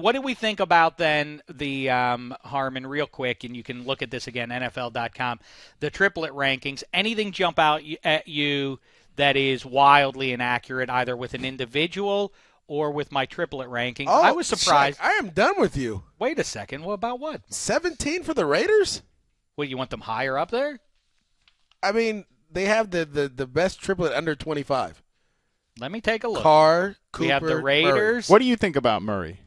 What did we think about then the Harmon, real quick, and you can look at this again, NFL.com, the triplet rankings. Anything jump out at you that is wildly inaccurate, either with an individual or with my triplet rankings? I was surprised. Check. I am done with you. Wait a second. What about what? 17 for the Raiders? What, you want them higher up there? I mean, they have the best triplet under 25. Let me take a look. Cooper, we have the Murray. Raiders. What do you think about Murray?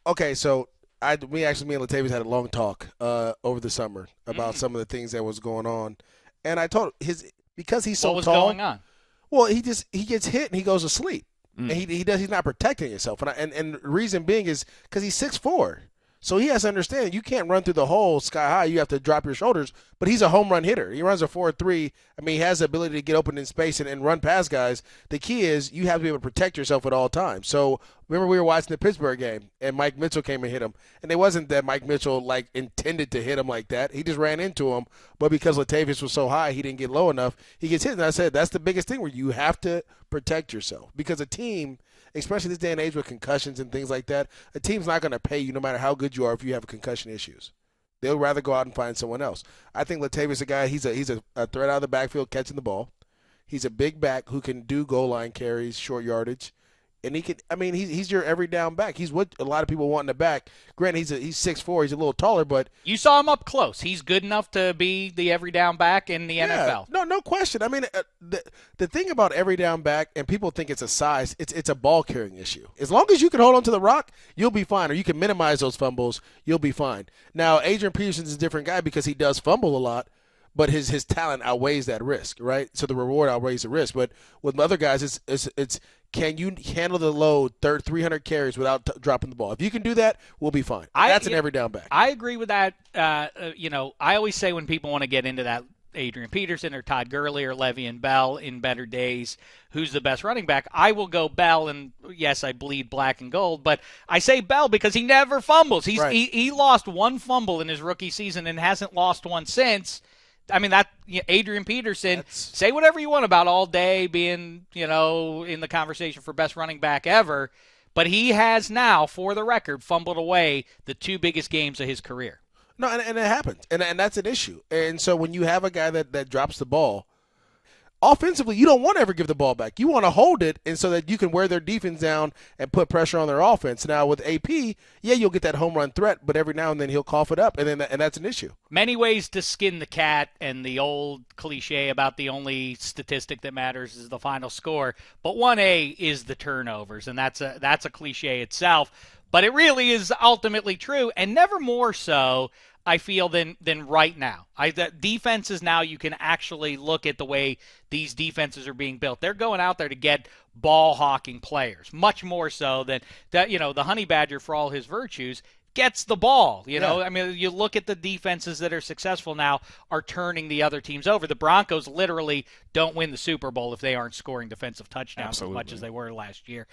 Okay, so me and Latavius had a long talk over the summer about some of the things that was going on, and I told because he's so what was tall. going on? Well, he gets hit and he goes to sleep, and he's not protecting himself, and the reason being is because he's 6'4". So he has to understand you can't run through the hole sky high. You have to drop your shoulders. But he's a home run hitter. He runs a 4.3. I mean, he has the ability to get open in space and run past guys. The key is you have to be able to protect yourself at all times. So remember we were watching the Pittsburgh game, and Mike Mitchell came and hit him. And it wasn't that Mike Mitchell, intended to hit him like that. He just ran into him. But because Latavius was so high, he didn't get low enough. He gets hit. And I said that's the biggest thing where you have to protect yourself. Because a team – especially this day and age with concussions and things like that, a team's not going to pay you no matter how good you are if you have concussion issues. They'll rather go out and find someone else. I think Latavius, a guy, he's a threat out of the backfield catching the ball. He's a big back who can do goal line carries, short yardage. And he's your every down back. He's what a lot of people want in the back. Granted, he's 6'4", he's a little taller, but you saw him up close. He's good enough to be the every down back in the NFL. No question. I mean, the thing about every down back, and people think it's a size, it's a ball carrying issue. As long as you can hold on to the rock, you'll be fine, or you can minimize those fumbles, you'll be fine. Now, Adrian Peterson's a different guy because he does fumble a lot. But his talent outweighs that risk, right? So the reward outweighs the risk. But with other guys, it's can you handle the load 300 carries without dropping the ball? If you can do that, we'll be fine. That's an every down back. I agree with that. I always say when people want to get into that, Adrian Peterson or Todd Gurley or Le'Veon Bell in better days, who's the best running back? I will go Bell, and yes, I bleed black and gold, but I say Bell because he never fumbles. He lost one fumble in his rookie season and hasn't lost one since. I mean, Adrian Peterson, say whatever you want about all day being, in the conversation for best running back ever, but he has now, for the record, fumbled away the two biggest games of his career. No, and it happens, and that's an issue. And so when you have a guy that drops the ball, offensively, you don't want to ever give the ball back. You want to hold it, and so that you can wear their defense down and put pressure on their offense. Now, with AP, you'll get that home run threat, but every now and then he'll cough it up, and that's an issue. Many ways to skin the cat, and the old cliche about the only statistic that matters is the final score. But 1A is the turnovers, and that's a cliche itself. But it really is ultimately true, and never more so, I feel, than right now. Defenses now, you can actually look at the way these defenses are being built. They're going out there to get ball-hawking players, much more so than that. The Honey Badger, for all his virtues, gets the ball. I mean, you look at the defenses that are successful now are turning the other teams over. The Broncos literally don't win the Super Bowl if they aren't scoring defensive touchdowns as much as they were last year.